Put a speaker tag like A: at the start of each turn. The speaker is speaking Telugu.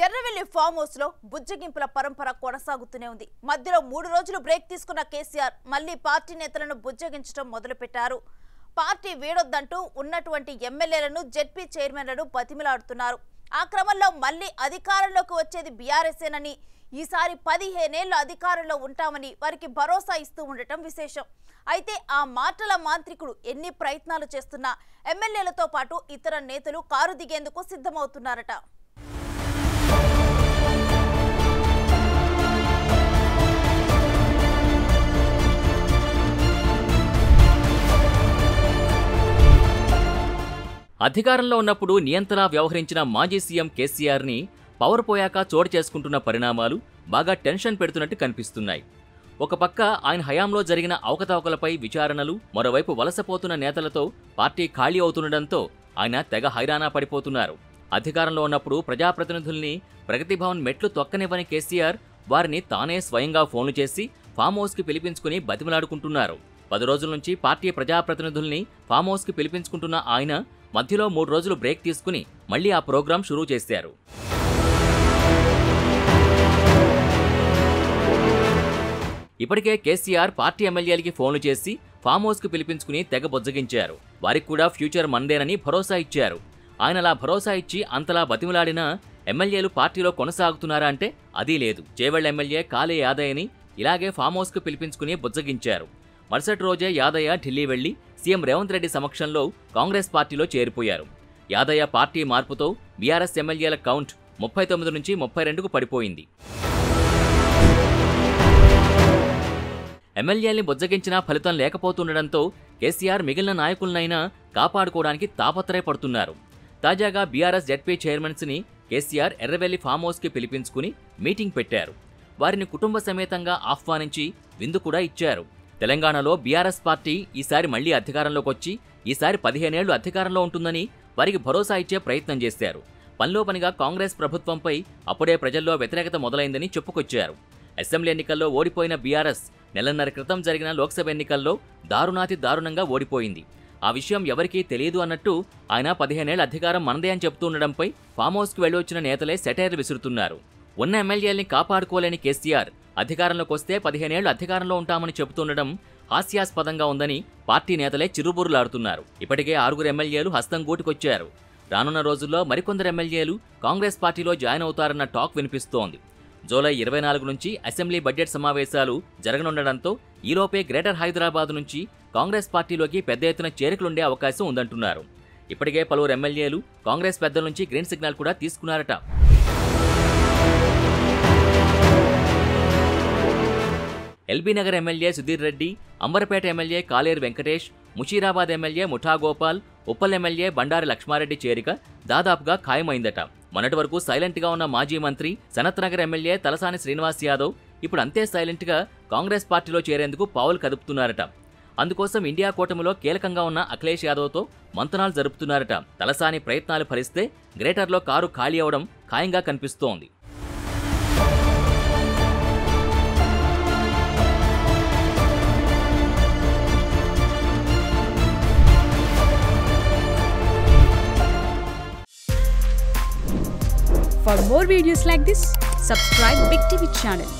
A: ఎర్రవెల్లి ఫామ్ హౌస్ లో బుజ్జగింపుల పరంపర కొనసాగుతూనే ఉంది. మధ్యలో 3 రోజులు బ్రేక్ తీసుకున్న కేసీఆర్ మళ్ళీ పార్టీ నేతలను బుజ్జగించడం మొదలుపెట్టారు. పార్టీ వీడొద్దంటూ ఉన్నటువంటి ఎమ్మెల్యేలను జెడ్పీ చైర్మన్లను బతిమిలాడుతున్నారు. ఆ క్రమంలో మళ్ళీ అధికారంలోకి వచ్చేది బీఆర్ఎస్ఏనని, ఈసారి 15 ఏళ్లు అధికారంలో ఉంటామని వారికి భరోసా ఇస్తూ ఉండటం విశేషం. అయితే ఆ మాటల మాంత్రికుడు ఎన్ని ప్రయత్నాలు చేస్తున్నా ఎమ్మెల్యేలతో పాటు ఇతర నేతలు కారు దిగేందుకు సిద్ధమవుతున్నారట.
B: అధికారంలో ఉన్నప్పుడు నియంత్రణగా వ్యవహరించిన మాజీ సీఎం కేసీఆర్ని పవర్ పోయాక చోటు చేసుకుంటున్న పరిణామాలు బాగా టెన్షన్ పెడుతున్నట్టు కనిపిస్తున్నాయి. ఒక పక్క ఆయన హయాంలో జరిగిన అవకతవకలపై విచారణలు, మరోవైపు వలసపోతున్న నేతలతో పార్టీ ఖాళీ అవుతుండటంతో ఆయన తెగ హైరానా పడిపోతున్నారు. అధికారంలో ఉన్నప్పుడు ప్రజాప్రతినిధుల్ని ప్రగతి భవన్ మెట్లు తొక్కనివ్వని కేసీఆర్ వారిని తానే స్వయంగా ఫోన్లు చేసి ఫామ్ హౌస్కి పిలిపించుకుని బతిమలాడుకుంటున్నారు. 10 రోజుల నుంచి పార్టీ ప్రజాప్రతినిధుల్ని ఫామ్ హౌస్కి పిలిపించుకుంటున్న ఆయన మధ్యలో 3 రోజులు బ్రేక్ తీసుకుని మళ్లీ ఆ ప్రోగ్రాం షురూ చేశారు. ఇప్పటికే కేసీఆర్ పార్టీ ఎమ్మెల్యేలకి ఫోన్లు చేసి ఫామ్ హౌస్కి పిలిపించుకుని తెగ బొజ్జగించారు. వారికి కూడా ఫ్యూచర్ మందేనని భరోసా ఇచ్చారు. ఆయన అలా భరోసా ఇచ్చి అంతలా బతిమలాడినా ఎమ్మెల్యేలు పార్టీలో కొనసాగుతున్నారా అంటే అదీ లేదు. చేవెళ్ల ఎమ్మెల్యే కాళే యాదయ్యని ఇలాగే ఫామ్ హౌస్కి పిలిపించుకుని బొజ్జగించారు. మరుసటి రోజే యాదయ్య ఢిల్లీ వెళ్లి సీఎం రేవంత్ రెడ్డి సమక్షంలో కాంగ్రెస్ పార్టీలో చేరిపోయారు. యాదయ్య పార్టీ మార్పుతో బీఆర్ఎస్ ఎమ్మెల్యేల కౌంట్ 39 నుంచి 32కు పడిపోయింది. ఎమ్మెల్యేల్ని బొజ్జగించినా ఫలితం లేకపోతుండటంతో కేసీఆర్ మిగిలిన నాయకులనైనా కాపాడుకోవడానికి తాపత్రయపడుతున్నారు. తాజాగా బీఆర్ఎస్ జెడ్పీ చైర్మన్స్ని కేసీఆర్ ఎర్రవెల్లి ఫామ్ హౌస్కి పిలిపించుకుని మీటింగ్ పెట్టారు. వారిని కుటుంబ సమేతంగా ఆహ్వానించి విందు కూడా ఇచ్చారు. తెలంగాణలో బీఆర్ఎస్ పార్టీ ఈసారి మళ్లీ అధికారంలోకి వచ్చి ఈసారి 15 ఏళ్లు అధికారంలో ఉంటుందని వారికి భరోసా ఇచ్చే ప్రయత్నం చేశారు. పనిలో పనిగా కాంగ్రెస్ ప్రభుత్వంపై అప్పుడే ప్రజల్లో వ్యతిరేకత మొదలైందని చెప్పుకొచ్చారు. అసెంబ్లీ ఎన్నికల్లో ఓడిపోయిన బీఆర్ఎస్ నెలన్నర క్రితం జరిగిన లోక్సభ ఎన్నికల్లో దారుణాతి దారుణంగా ఓడిపోయింది. ఆ విషయం ఎవరికీ తెలియదు అన్నట్టు ఆయన 15 ఏళ్ల అధికారం మనదే అని చెబుతుండడంపై ఫామ్ హౌస్కి వెళ్లొచ్చిన నేతలే సెటైర్లు విసురుతున్నారు. ఉన్న ఎమ్మెల్యేల్ని కాపాడుకోలేని కేసీఆర్ అధికారంలోకి వస్తే 15 ఏళ్లు అధికారంలో ఉంటామని చెబుతుండడం హాస్యాస్పదంగా ఉందని పార్టీ నేతలే చిరుబురులాడుతున్నారు. ఇప్పటికే 6 ఎమ్మెల్యేలు హస్తం గూటికొచ్చారు. రానున్న రోజుల్లో మరికొందరు ఎమ్మెల్యేలు కాంగ్రెస్ పార్టీలో జాయిన్ అవుతారన్న టాక్ వినిపిస్తోంది. జూలై 24 నుంచి అసెంబ్లీ బడ్జెట్ సమావేశాలు జరగనుండడంతో ఈలోపే గ్రేటర్ హైదరాబాద్ నుంచి కాంగ్రెస్ పార్టీలోకి పెద్ద ఎత్తున చేరికలుండే అవకాశం ఉందంటున్నారు. ఇప్పటికే పలువురు ఎమ్మెల్యేలు కాంగ్రెస్ పెద్దల నుంచి గ్రీన్ సిగ్నల్ కూడా తీసుకున్నారట. LB Nagar MLA Sudheer Reddy, Amberpet MLA Kaleru Venkatesh, Musheerabad MLA Mutha Gopal, Uppal MLA Bandari Lakshma Reddy చేరిక దాదాపుగా ఖాయమైందట. మొన్నటి వరకు సైలెంట్గా ఉన్న మాజీ మంత్రి సనత్ నగర్ ఎమ్మెల్యే తలసాని శ్రీనివాస్ యాదవ్ ఇప్పుడు అంతే సైలెంట్గా కాంగ్రెస్ పార్టీలో చేరేందుకు పావులు కదుపుతున్నారట. అందుకోసం ఇండియా కూటమిలో కీలకంగా ఉన్న అఖిలేష్ యాదవ్తో మంతనాలు జరుపుతున్నారట. తలసాని ప్రయత్నాలు ఫలిస్తే గ్రేటర్లో కారు ఖాళీ అవడం ఖాయంగా కనిపిస్తోంది.
C: For more videos like this, subscribe Big TV channel.